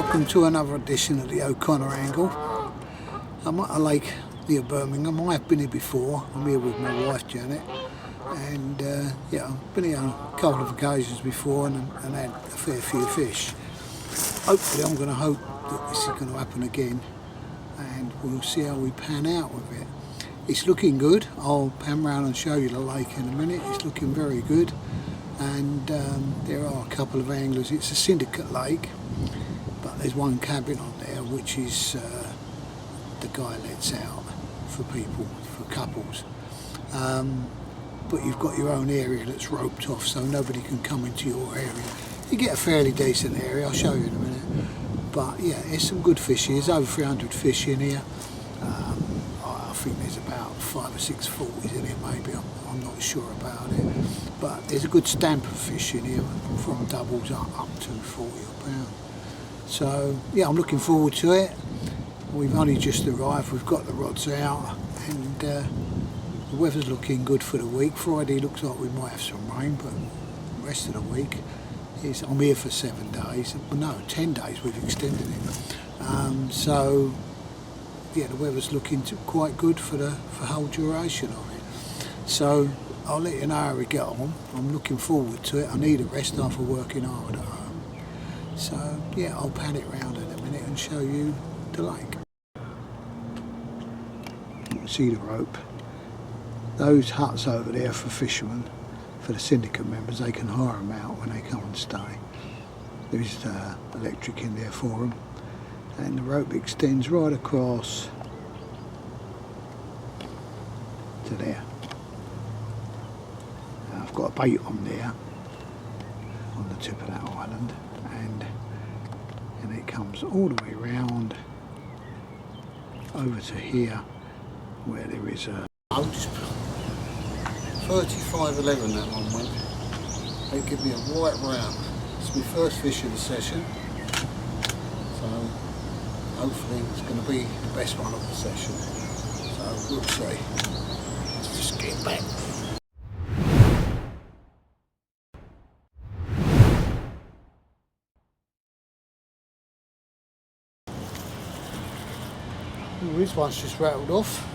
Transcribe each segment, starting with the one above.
Welcome to another edition of the O'Connor Angle. I'm at a lake near Birmingham. I have been here before. I'm here with my wife Janet, and yeah, I've been here on a couple of occasions before and had a fair few fish. Hopefully I'm going to hope that this is going to happen again, and we'll see how we pan out with it. It's looking good. I'll pan round and show you the lake in a minute. It's looking very good, and there are a couple of anglers. It's a syndicate lake, but there's one cabin on there which is the guy lets out for people, for couples. But you've got your own area that's roped off, so nobody can come into your area. You get a fairly decent area, I'll show you in a minute. But yeah, there's some good fish here. There's over 300 fish in here. I think there's about 5 or 6 40s in here maybe, I'm not sure about it. But there's a good stamp of fish in here, from doubles up to 40 a pound. So yeah, I'm looking forward to it. We've only just arrived, we've got the rods out, and the weather's looking good for the week. Friday looks like we might have some rain, but the rest of the week is, I'm here for 7 days, well, no, 10 days we've extended it. So yeah, the weather's looking quite good for the whole duration of it. So I'll let you know how we get on. I'm looking forward to it. I need a rest after working hard at home. So yeah, I'll pan it round in a minute and show you the lake. You can see the rope. Those huts over there for fishermen, for the syndicate members, they can hire them out when they come and stay. There's electric in there for them, and the rope extends right across to there. Now I've got a bait on there on the tip of that island, and it comes all the way round over to here where there is a 35.11 that one went. They give me a white round. It's my first fish of the session, so hopefully it's going to be the best one of the session. So we'll see. Let's just get back. Ooh, this one's just rattled off.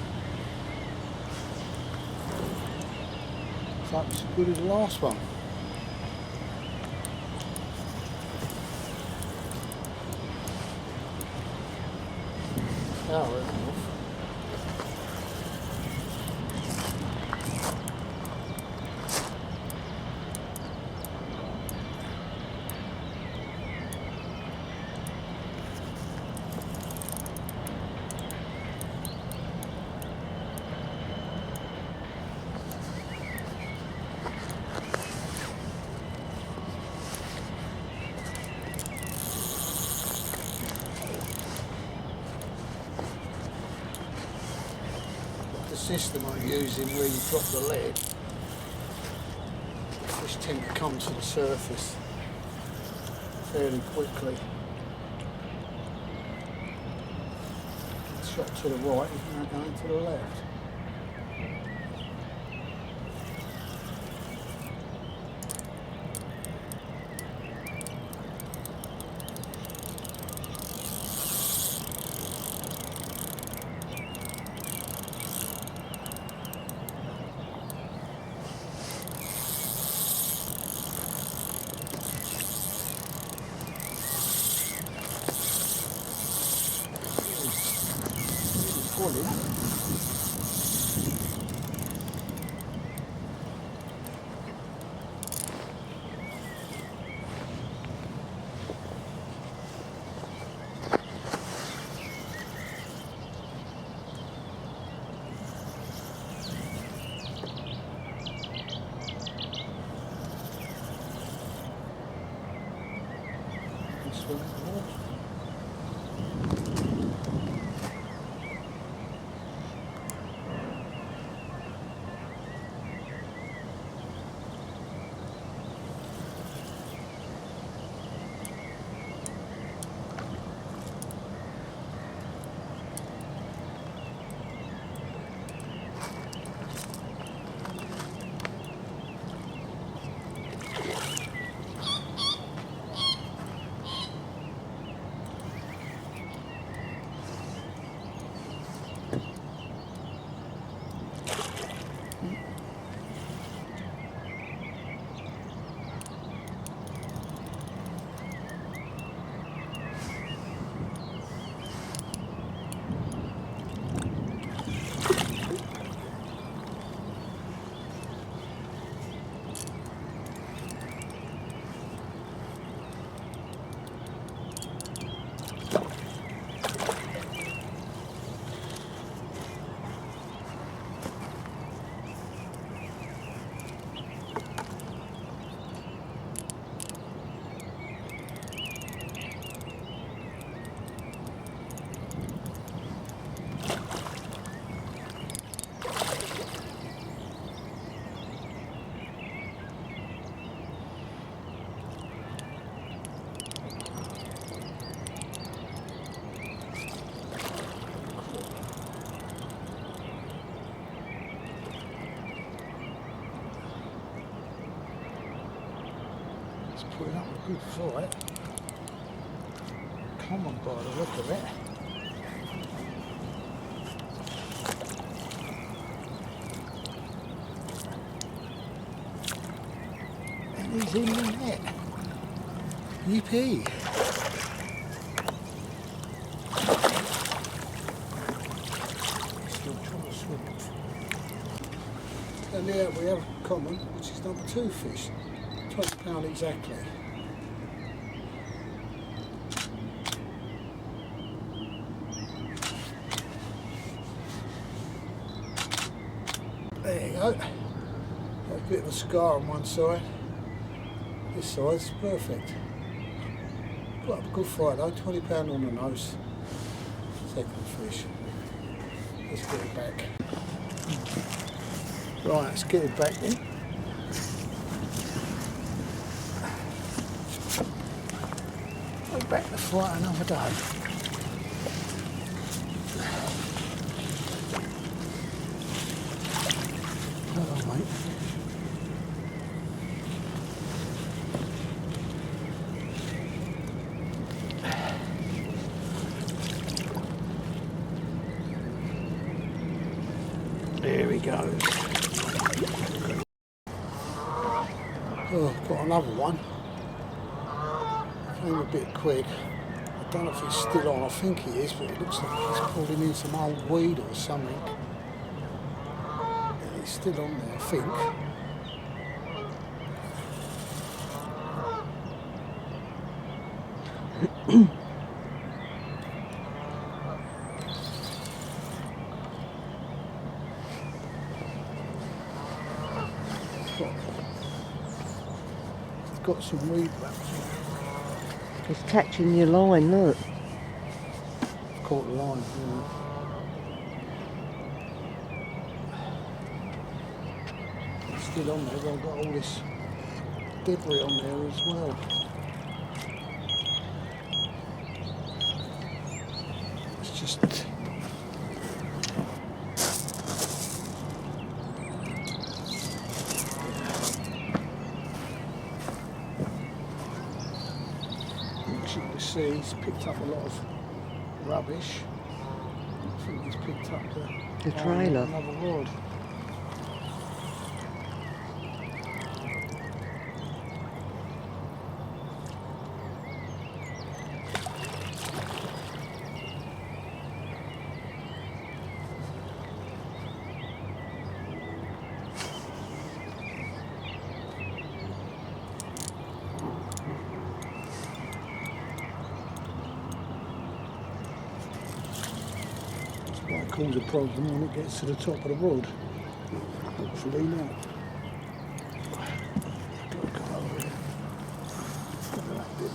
It's as good as the last one. Now we're off. System I'm using where you drop the lead, fish tend to come to the surface fairly quickly. It's shot to the right, it's now going to the left. good fight. Common by the look of it. And he's in the net. Yippee! Still trying to swim off. And there we have common, which is number 2 fish. £20 exactly. There you go. Got a bit of a scar on one side. This side's perfect. Got a good fight though, £20 on the nose. Second fish. Let's get it back. Right, let's get it back then. Go back to fight another day. Hello, mate. There he goes. Oh, got another one. Came a bit quick. I don't know if he's still on. I think he is, but it looks like he's pulling in some old weed or something. Yeah, he's still on there, I think. Got some weed wraps on. It's catching your line, look. Caught the line, yeah. It's still on there, but I've got all this debris on there as well. It's just... As you can see, he's picked up a lot of rubbish. I think he's picked up The trailer. Another rod. Might cause a problem when it gets to the top of the rod. Hopefully not. Gotta come over here. Look at that bit.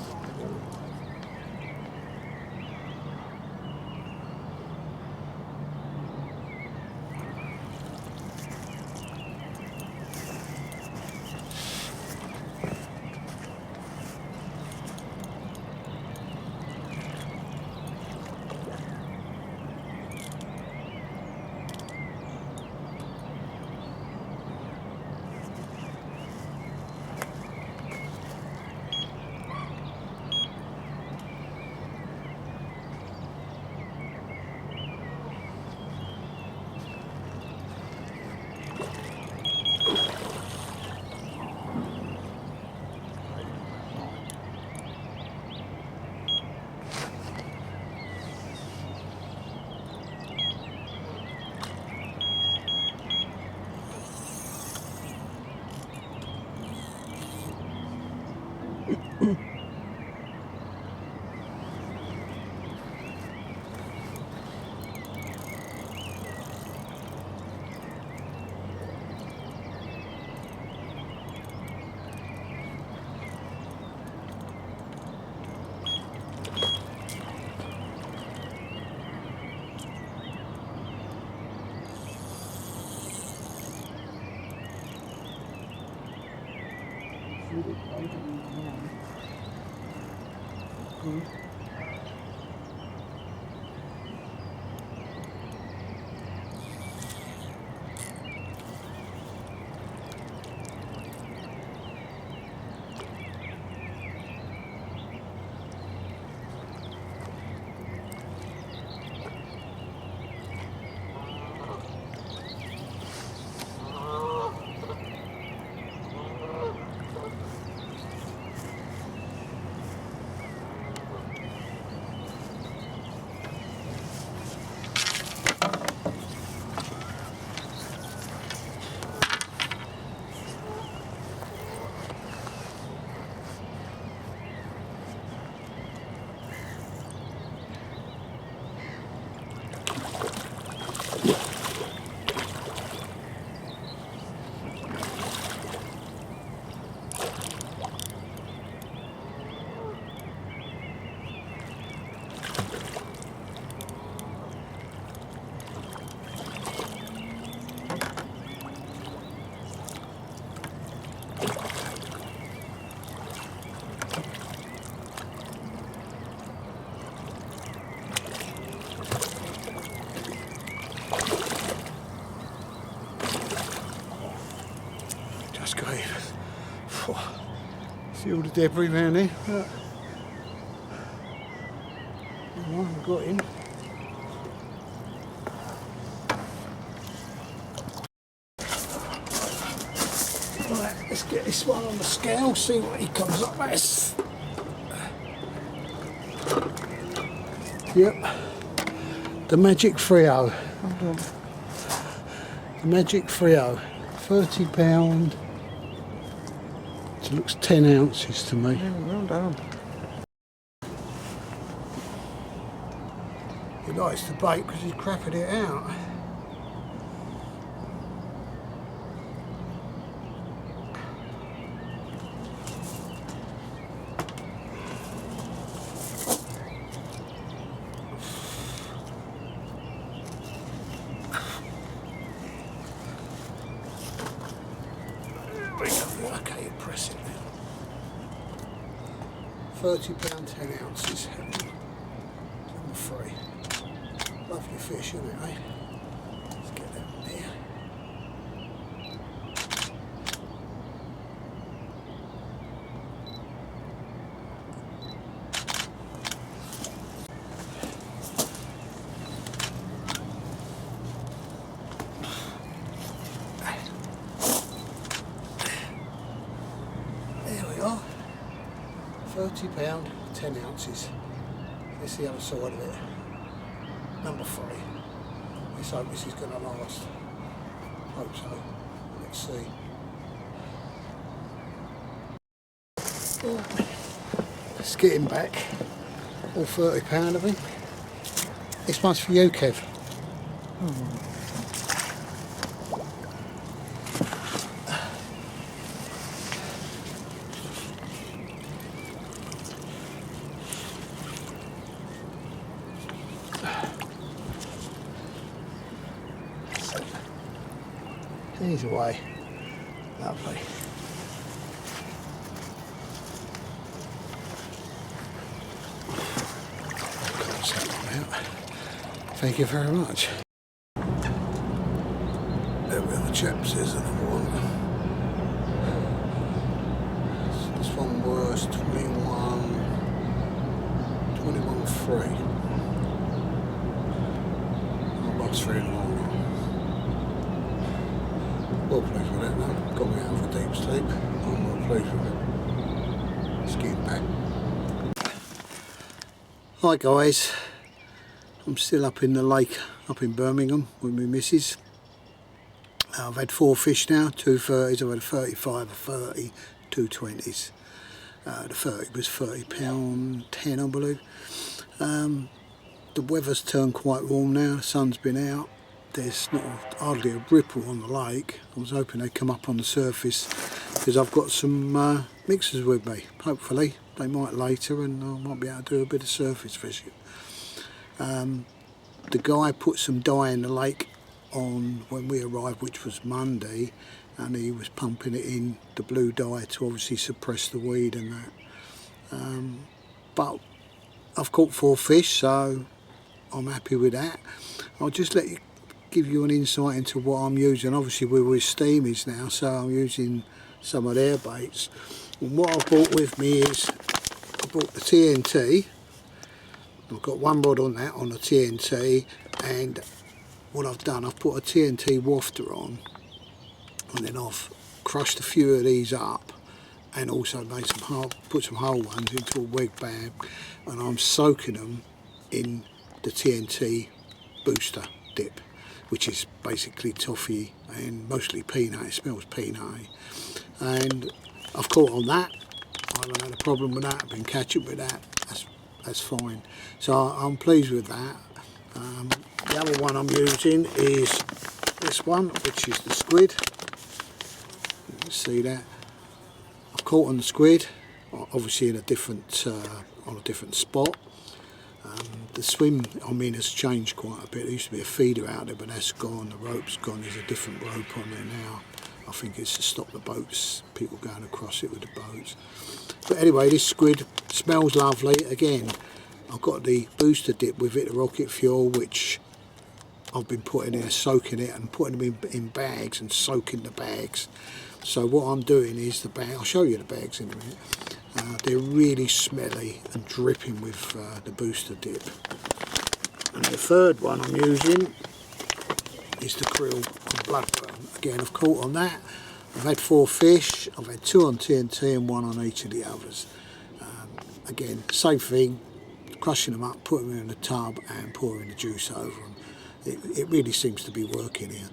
See all the debris around here. Look. I've got him. Right, let's get this one on the scale, see what he comes up as. Yep, the Magic Frio. The Magic Frio, £30. It looks 10 ounces to me. Yeah, well done. He likes the bait because he's crapping it out. Okay, you press it now. £30, 10 ounces. Number 3. Lovely fish, isn't it, eh? Let's get that one there. There we are. £30, 10 ounces. Let's see the other side of it. Number 3. Let's hope this is going to last. Hope so. Let's see. Let's get him back. All £30 of him. This one's for you, Kev. He's away. Lovely. Close that one out. Thank you very much. There we are, chaps. There's another one. This one was 21.3. Oh, box 3 and 1. Well pleased with it now. Got me out for deep sleep. I'm well pleased with it. Let's get back. Hi guys. I'm still up in the lake up in Birmingham with my missus. I've had 4 fish now, 2 30s, I've had a 35, a 30, 2 20s. The 30 was £30, 10 I believe. The weather's turned quite warm now, the sun's been out. There's not hardly a ripple on the lake. I was hoping they'd come up on the surface because I've got some mixers with me. Hopefully they might later and I might be able to do a bit of surface fishing. The guy put some dye in the lake on when we arrived, which was Monday, and he was pumping it in, the blue dye, to obviously suppress the weed and that. But I've caught 4 fish, so I'm happy with that. I'll just give you an insight into what I'm using. Obviously we're with steamies now, so I'm using some of their baits. And what I've brought with me is, I brought the TNT. I've got one rod on that, on the TNT, and what I've done, I've put a TNT wafter on, and then I've crushed a few of these up, and also made put some whole ones into a wig bag, and I'm soaking them in the TNT booster dip, which is basically toffee and mostly peanut. It smells peanut, and I've caught on that. I haven't had a problem with that. I've been catching with that. That's fine. So I'm pleased with that. The other one I'm using is this one, which is the squid. You can see that. I've caught on the squid, obviously in a different on a different spot. The swim I'm in has changed quite a bit. There used to be a feeder out there, but that's gone. The rope's gone. There's a different rope on there now. I think it's to stop the boats, people going across it with the boats. But anyway, this squid smells lovely. Again, I've got the booster dip with it, the rocket fuel, which I've been putting in, soaking it and putting them in bags and soaking the bags. So what I'm doing is the bag, I'll show you the bags in a minute. They're really smelly and dripping with the booster dip. And the third one I'm using is the krill and bloodworm. Again, I've caught on that. I've had 4 fish. I've had 2 on TNT and 1 on each of the others. Again, same thing, crushing them up, putting them in the tub and pouring the juice over them. It really seems to be working here.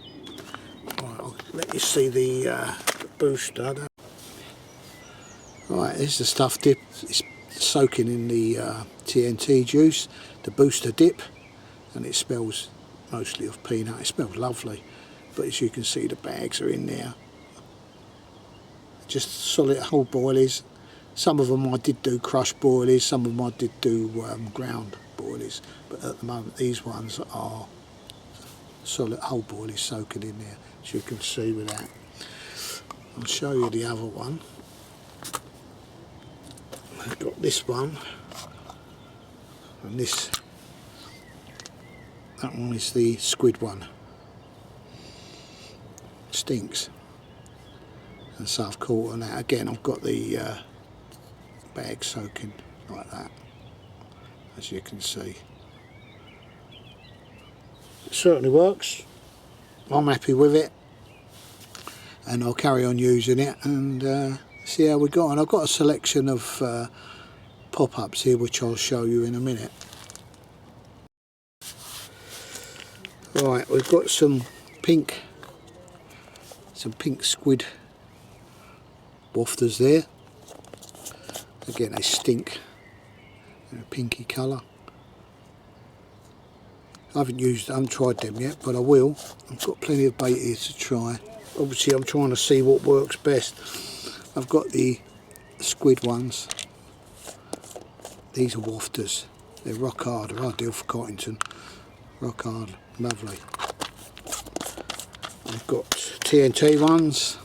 Right, I'll let you see the booster. Right, here's the stuff dip. It's soaking in the TNT juice, the booster dip, and it smells mostly of peanut. It smells lovely, but as you can see, the bags are in there. Just solid whole boilies. Some of them I did do crushed boilies, some of them I did do ground boilies, but at the moment these ones are solid whole boilies soaking in there, as you can see with that. I'll show you the other one. I've got this one, and that one is the squid one. Stinks. And so I've caught on that. Again, I've got the bag soaking like that, as you can see. It certainly works. I'm happy with it, and I'll carry on using it and see how we go. And I've got a selection of pop-ups here which I'll show you in a minute. Right, we've got some pink squid wafters there. Again, they stink. They're a pinky colour. I haven't tried them yet, but I will. I've got plenty of bait here to try. Obviously I'm trying to see what works best. I've got the squid ones. These are wafters. They're rock hard. They're ideal for Cottington. Rock hard. Lovely. I've got TNT ones.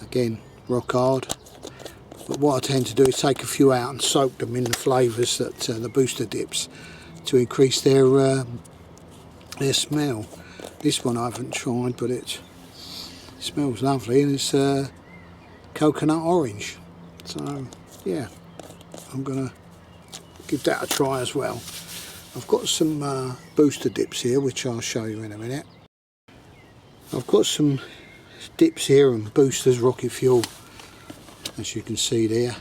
Again, rock hard. But what I tend to do is take a few out and soak them in the flavours that the booster dips to increase their smell. This one I haven't tried, but it smells lovely, and it's coconut orange. So yeah, I'm gonna give that a try as well. I've got some booster dips here which I'll show you in a minute. I've got some dips here and boosters, rocket fuel, as you can see there.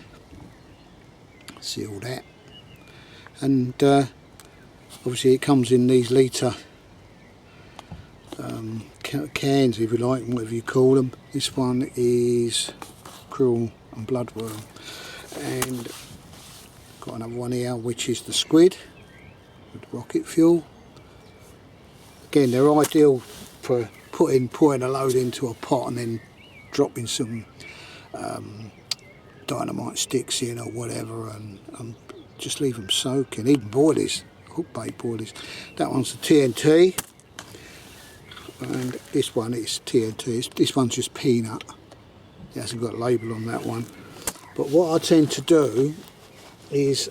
See all that, and obviously it comes in these litre cans, if you like, whatever you call them. This one is krill and bloodworm, and got another one here which is the squid with rocket fuel. Again, they're ideal for pouring a load into a pot and then dropping some dynamite sticks in or whatever, and just leave them soaking. Even boilies, hook bait boilies. That one's the TNT, and this one is TNT. This one's just peanut. It hasn't got a label on that one. But what I tend to do is,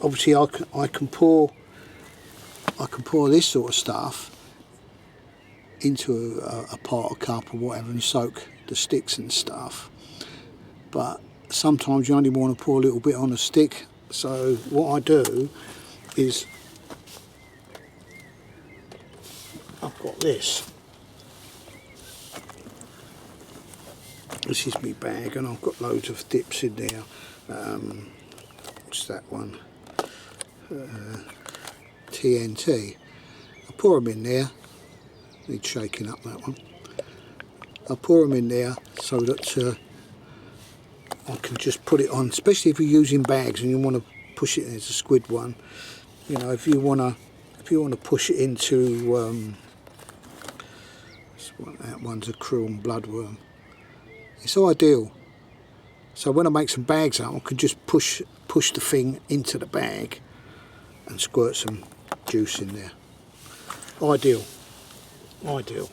obviously I can pour this sort of stuff into a pot or cup or whatever and soak the sticks and stuff. But sometimes you only want to pour a little bit on a stick. So what I do is, I've got this. This is my bag, and I've got loads of dips in there. What's that one? TNT. I pour them in there. Needs shaking up, that one. I pour them in there so that I can just put it on, especially if you're using bags and you want to push it in. It's a squid one. You know, if you want to push it into that one's a krill and bloodworm. It's ideal. So when I make some bags up, I can just push the thing into the bag and squirt some juice in there. Ideal. Ideal.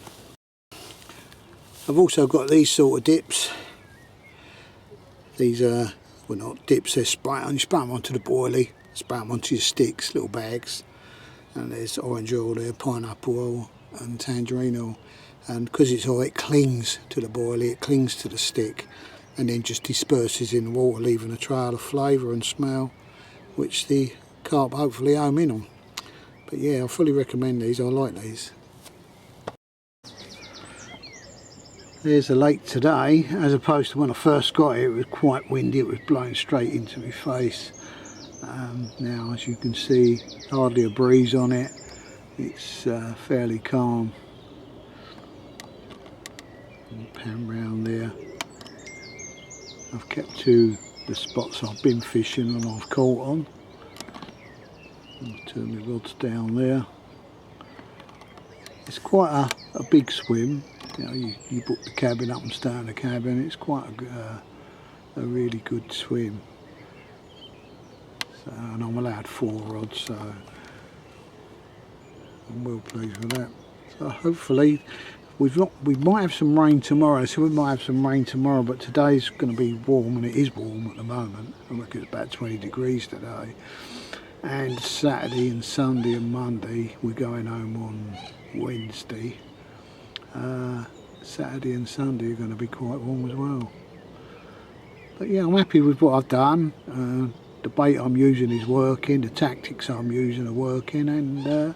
I've also got these sort of dips. These are, well, not dips, they're spray on. You spray them onto the boilie, spray them onto your sticks, little bags. And there's orange oil there, pineapple oil and tangerine oil. and because it's all, it clings to the boilie, it clings to the stick, and then just disperses in the water, leaving a trail of flavour and smell, which the carp hopefully home in on. But yeah, I fully recommend these. I like these. There's the lake today, as opposed to when I first got here. It was quite windy, it was blowing straight into my face. Now, as you can see, hardly a breeze on it. It's fairly calm. Pan round there. I've kept to the spots I've been fishing and I've caught on. I'll turn the rods down there. It's quite a big swim. You know, you book the cabin up and stay in the cabin. It's quite a really good swim. So, and I'm allowed 4 rods, so I'm well pleased with that. So hopefully we might have some rain tomorrow. So we might have some rain tomorrow, but today's going to be warm, and it is warm at the moment. I reckon it's about 20 degrees today. And Saturday and Sunday and Monday, we're going home on Wednesday. Saturday and Sunday are going to be quite warm as well. But yeah, I'm happy with what I've done. The bait I'm using is working, the tactics I'm using are working, and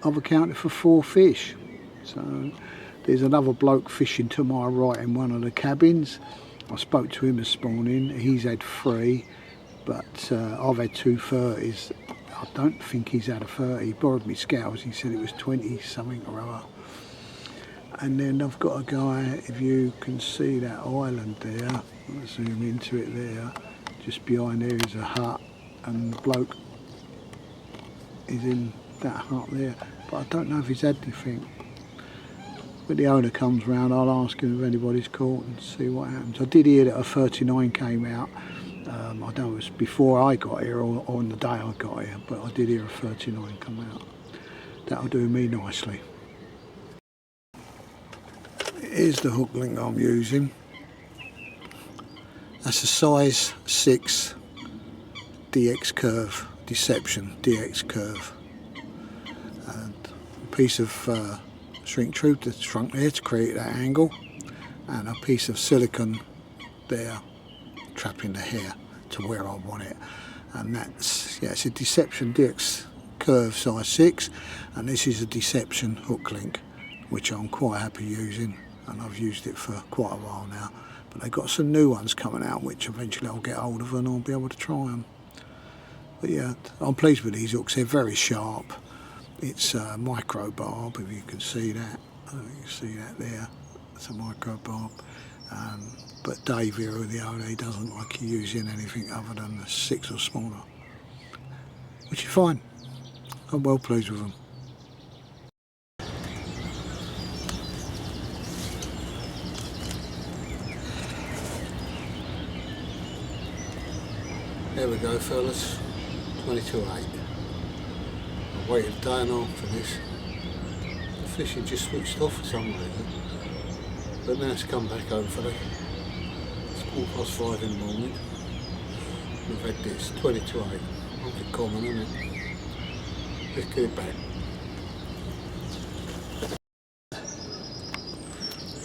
I've accounted for 4 fish. So there's another bloke fishing to my right in one of the cabins. I spoke to him this morning. He's had 3, but I've had 2 30s. I don't think he's had a 30. He borrowed me scales. He said it was 20 something or other. And then I've got a guy, if you can see that island there, I'll zoom into it there, just behind there is a hut, and the bloke is in that hut there, but I don't know if he's had anything. When the owner comes round, I'll ask him if anybody's caught and see what happens. I did hear that a 39 came out. I don't know if it was before I got here or on the day I got here, but I did hear a 39 come out. That'll do me nicely. Here's the hook link I'm using. That's a size 6 DX curve, Deception DX curve. And a piece of shrink tube that's shrunk there to create that angle, and a piece of silicone there trapping the hair to where I want it. And that's, yeah, it's a Deception DX curve size 6, and this is a Deception hook link, which I'm quite happy using, and I've used it for quite a while now. But they've got some new ones coming out, which eventually I'll get hold of and I'll be able to try them. But yeah, I'm pleased with these hooks. They're very sharp. It's a micro barb, if you can see that. You can see that there. It's a micro barb. But Dave here, the owner, he doesn't like you using anything other than a 6 or smaller, which is fine. I'm well pleased with them. There we go, fellas, 22.8. I waited a day and a half for this. The fishing just switched off for some reason, but now it's come back hopefully. It's 5:15 in the morning. We've had this, 22.8. Not a common, isn't it? Let's get it back.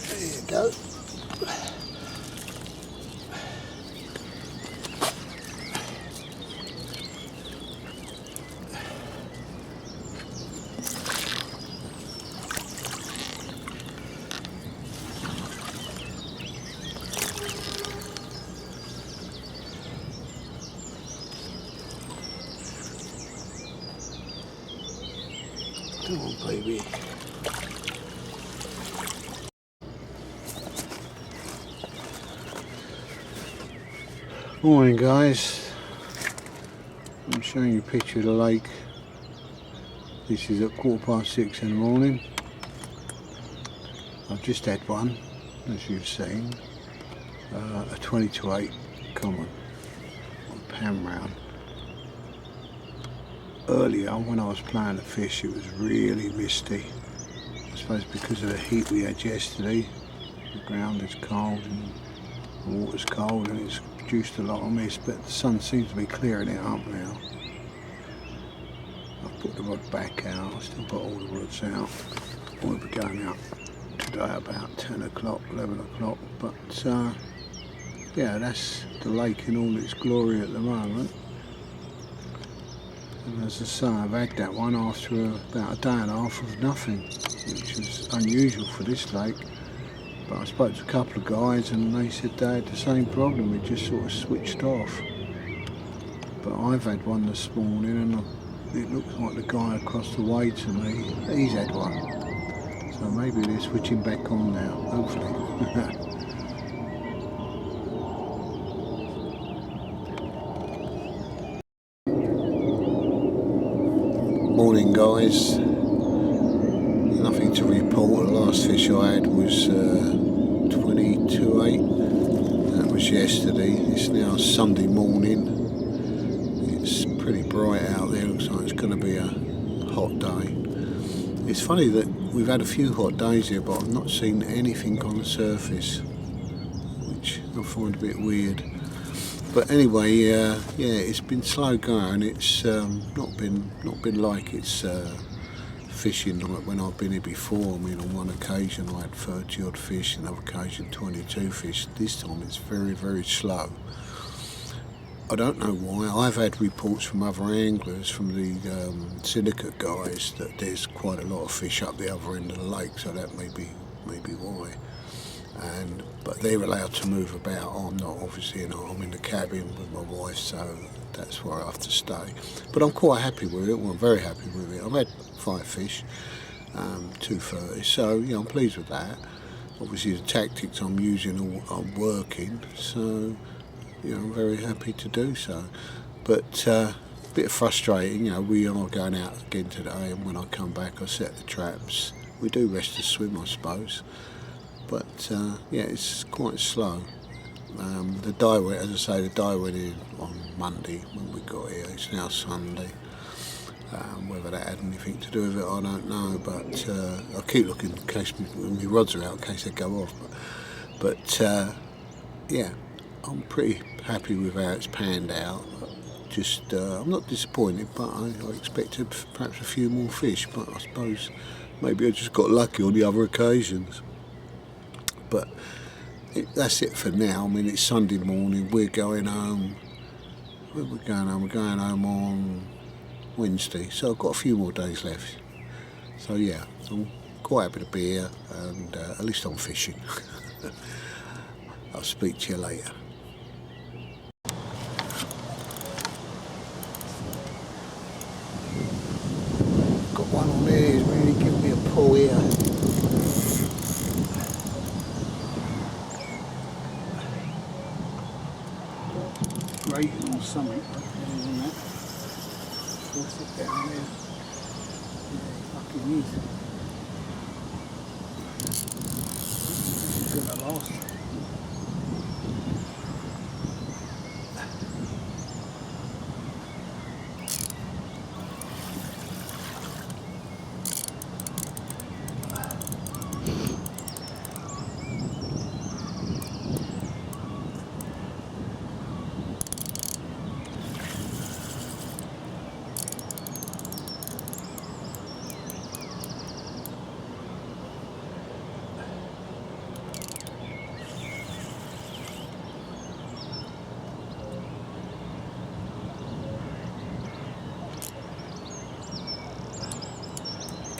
There you go. Come on, baby. Morning, guys. I'm showing you a picture of the lake. This is at 6:15 in the morning. I've just had one, as you've seen, a 22.8 common on pan round. Earlier, when I was playing the fish, it was really misty. I suppose because of the heat we had yesterday. The ground is cold and the water's cold, and it's produced a lot of mist, but the sun seems to be clearing it up now. I've put the rod back out. I've still got all the rods out. We'll be going out today about 10 o'clock, 11 o'clock, but yeah, that's the lake in all its glory at the moment. And as I say, I've had that one after about a day and a half of nothing, which is unusual for this lake. But I spoke to a couple of guys and they said they had the same problem, it just sort of switched off. But I've had one this morning and it looks like the guy across the way to me, he's had one. So maybe they're switching back on now, hopefully. Morning guys, nothing to report. The last fish I had was 22.8, that was yesterday. It's now Sunday morning, it's pretty bright out there, looks like it's going to be a hot day. It's funny that we've had a few hot days here but I've not seen anything on the surface, which I find a bit weird. But anyway, yeah, it's been slow going. It's not been like it's fishing like when I've been here before. I mean, on one occasion I had 30 odd fish, another occasion 22 fish. This time it's very, very slow. I don't know why. I've had reports from other anglers, from the syndicate guys, that there's quite a lot of fish up the other end of the lake, so that may be why. But they're allowed to move about. I'm not, obviously, I'm in the cabin with my wife, so that's where I have to stay. But I'm quite happy with it. Well, I'm very happy with it. I've had 5 fish, 230, so yeah, I'm pleased with that. Obviously, the tactics I'm using are working, so you know, I'm very happy to do so. But a bit frustrating, we are going out again today, and when I come back I set the traps. We do rest to swim, I suppose, but yeah, it's quite slow. The dye went, as I say, the dye went in on Monday when we got here. It's now Sunday. Whether that had anything to do with it, I don't know, but I keep looking in case my rods are out, in case they go off. But yeah, I'm pretty happy with how it's panned out. Just, I'm not disappointed, but I expected perhaps a few more fish, but I suppose maybe I just got lucky on the other occasions. But that's it for now. I mean, it's Sunday morning, we're going home. Where are we going home? We're going home on Wednesday, so I've got a few more days left. So yeah, I'm quite happy to be here, and at least I'm fishing. I'll speak to you later. Got one on there, he's really giving me a pull here. Grating or something, other than that. What's it down there? Yeah, fucking is. This is gonna last.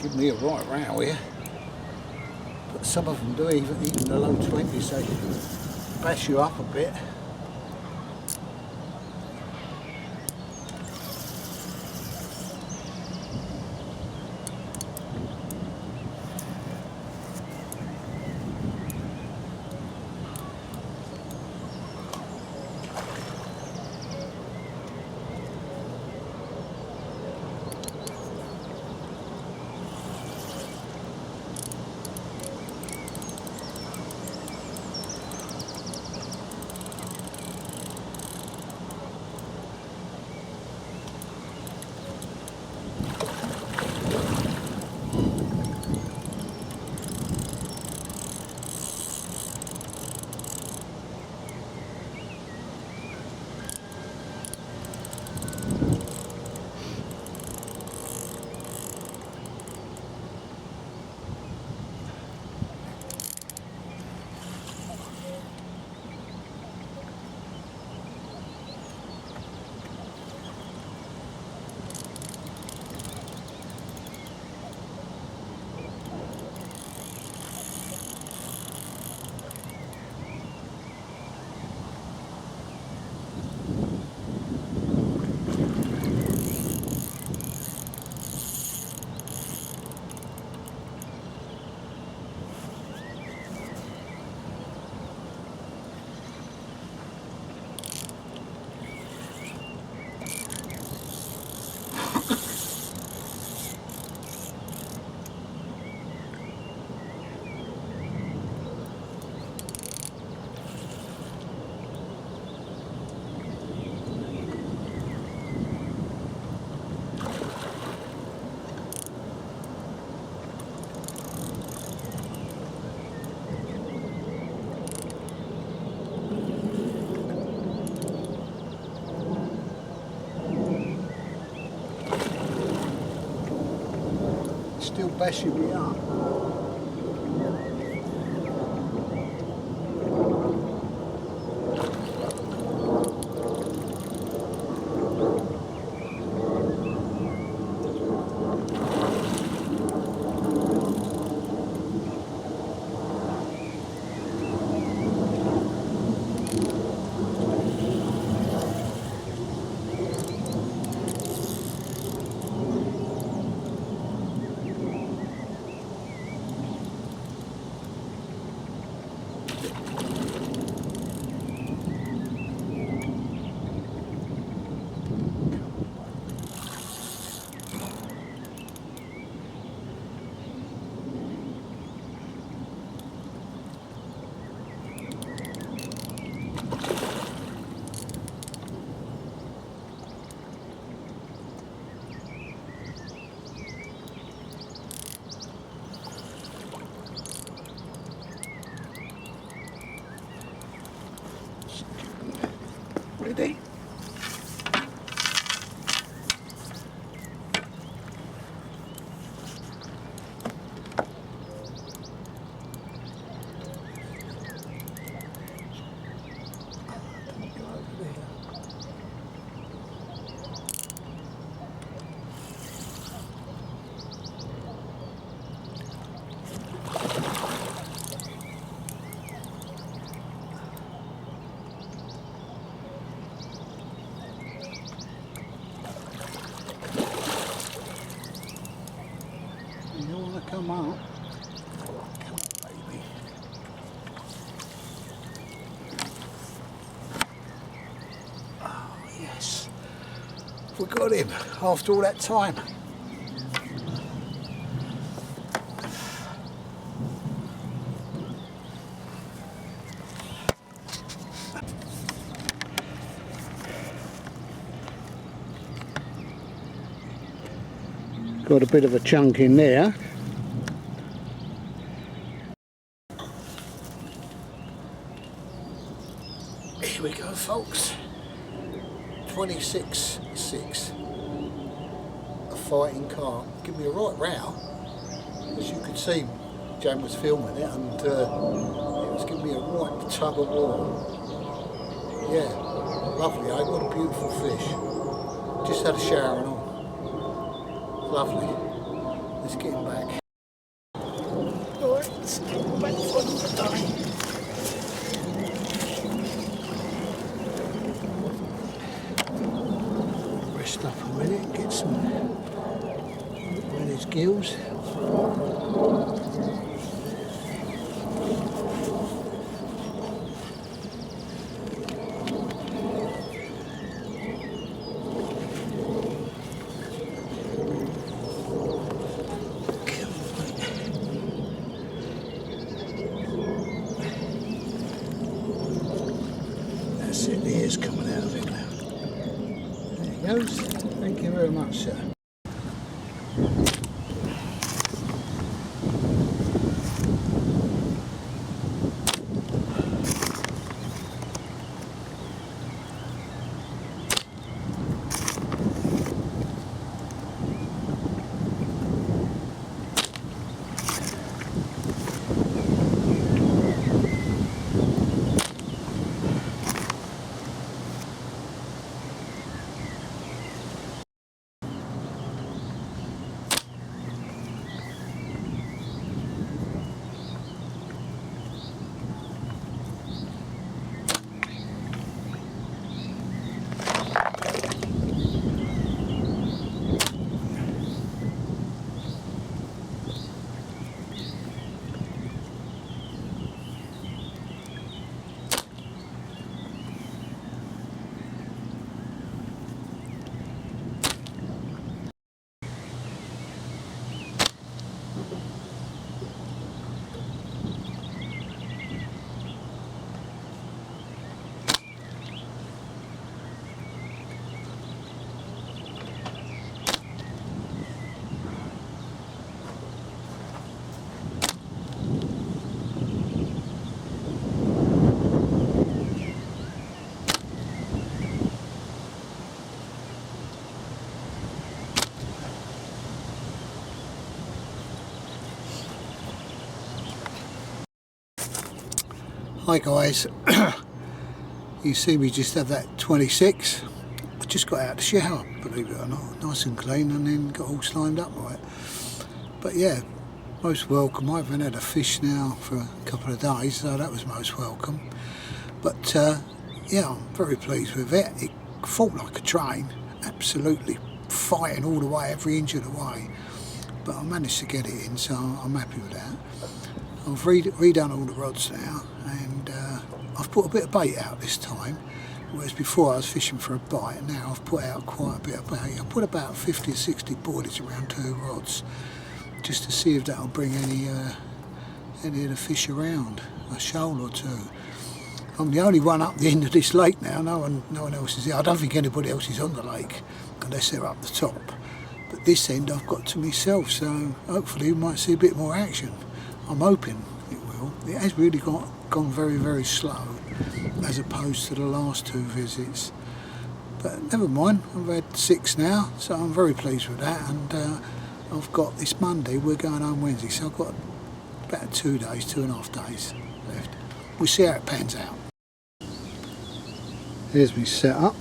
Give me a right row here, but some of them do, even the low 20s, they bash you up a bit. still bashing me up. Ready? You want to come out? Come on, baby. Oh, yes. We got him after all that time. Got a bit of a chunk in there. Here we go, folks. 26.6. A fighting carp. Give me a right row. As you could see, Jan was filming it, and it was giving me a right tug of war. Yeah, lovely, eh? What a beautiful fish. Just had a shower and all. Lovely. Let's get him back. Alright, let's get him back for the day. Rest up a minute, get some in his gills. That's it, the ear's coming out of it now. There he goes. Thank you very much, sir. Hi guys, you see me just have that 26. I just got out of the shower, believe it or not, nice and clean, and then got all slimed up right. But yeah, most welcome. I haven't had a fish now for a couple of days, so that was most welcome. But yeah, I'm very pleased with it. It fought like a train, absolutely fighting all the way, every inch of the way. But I managed to get it in, so I'm happy with that. I've redone all the rods now, and I've put a bit of bait out this time, whereas before I was fishing for a bite, and now I've put out quite a bit of bait. I've put about 50 or 60 boardies around 2 rods, just to see if that'll bring any of the fish around, a shoal or 2. I'm the only one up the end of this lake now, no one else is here. I don't think anybody else is on the lake, unless they're up the top. But this end I've got to myself, so hopefully we might see a bit more action. I'm hoping it will. It has really gone very, very slow as opposed to the last 2 visits. But never mind, I've had 6 now, so I'm very pleased with that. And I've got this Monday, we're going home Wednesday, so I've got about 2 days, 2.5 days left. We'll see how it pans out. Here's me set up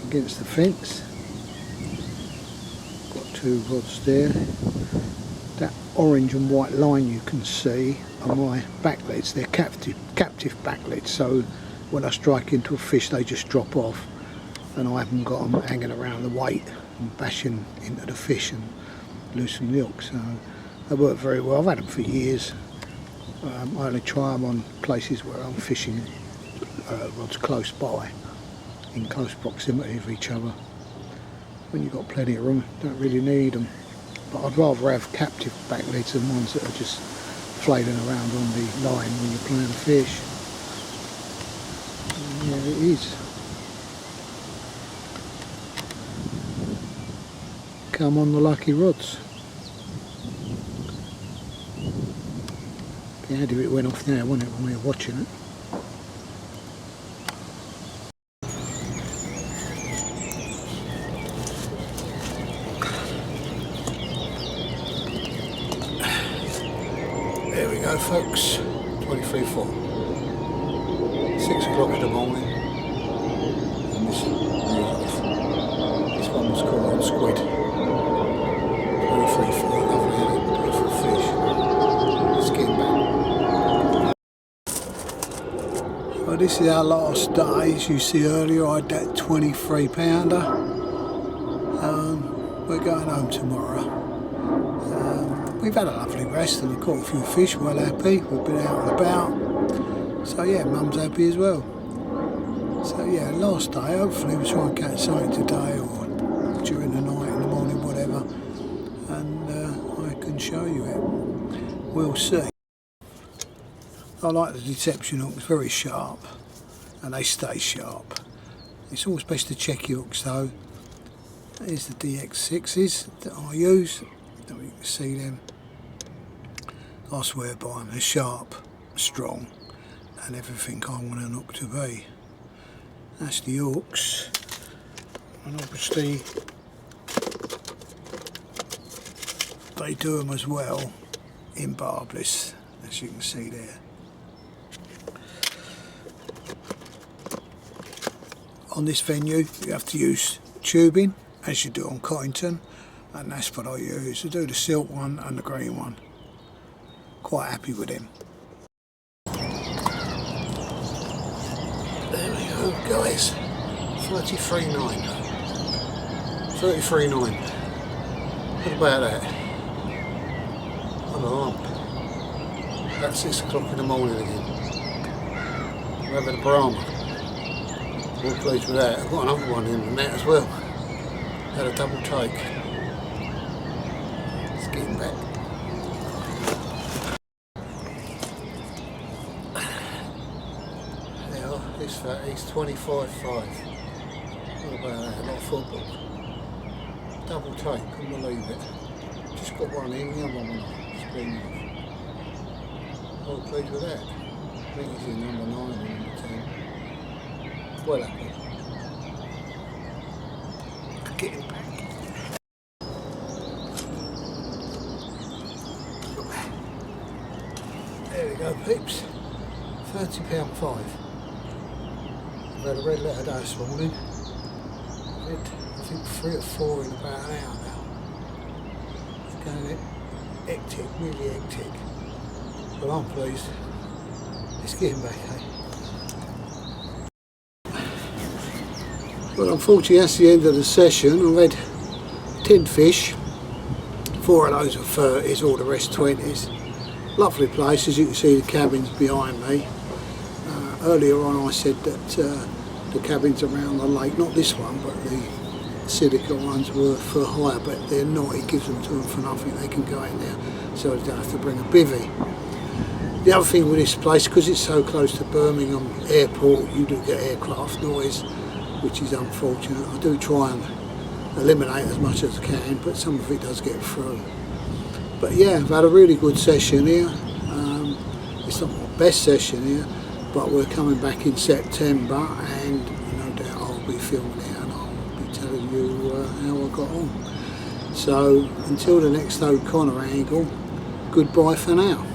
against the fence. Got 2 rods there. That orange and white line you can see are my backleads. They're captive backleads, so when I strike into a fish they just drop off, and I haven't got them hanging around the weight and bashing into the fish and loosen the hook. So they work very well. I've had them for years. I only try them on places where I'm fishing rods close by, in close proximity of each other. When you've got plenty of room, don't really need them. But I'd rather have captive backleads than ones that are just flailing around on the line when you're playing a fish. And yeah, it is. Come on the lucky rods. Be handy if it went off now, wouldn't it, when we were watching it? There we go folks, 23.4, 6 o'clock in the morning, and this one was caught on squid, 23.4, lovely, beautiful fish, skin back. Well, this is our last day. As you see earlier, I had that 23 pounder. We're going home tomorrow. We've had a lovely rest and caught a few fish, well happy. We've been out and about. So yeah, Mum's happy as well. So yeah, last day, hopefully we'll try and catch something today or during the night, in the morning, whatever. And I can show you it. We'll see. I like the deception hooks, very sharp. And they stay sharp. It's always best to check your hooks though. Here's the DX6s that I use. That you can see them. I swear by them, they're sharp, strong, and everything I want an hook to be. That's the hooks, and obviously they do them as well in barbless, as you can see there. On this venue you have to use tubing, as you do on Cottington, and that's what I use. I do the silk one and the green one. Quite happy with him. There we go guys, 33.9. 33.9. What about that? On the hump. That's 6 o'clock in the morning again. We're having a Brahma. Real pleased with that. I've got another one in the net as well. Had a double take. It's getting back. This fatty's 25.5. What about that? A lot of football. Double take, couldn't believe it. Just got one in, the other one off. Screen off. Well pleased with that. I think he's in number 9 and number 10. Well happy. Get him back. There we go peeps. £20.5. I've had a red letter day this morning. I've had, I think, 3 or 4 in about an hour now. It's going hectic, really hectic. But I'm pleased. Let's get him back, eh? Well, unfortunately that's the end of the session. I've had 10 fish, 4 of those are 30s, all the rest 20s. Lovely place, as you can see the cabins behind me. Earlier on I said that the cabins around the lake, not this one but the syndicate ones, were for hire, but they're not. It gives them to them for nothing. They can go in there so they don't have to bring a bivvy. The other thing with this place, because it's so close to Birmingham airport, you do get aircraft noise, which is unfortunate. I do try and eliminate as much as I can, but some of it does get through. But yeah, I've had a really good session here. It's not my best session here, but we're coming back in September, and no doubt I'll be filming it and I'll be telling you how I got on. So until the next O'Connor angle, goodbye for now.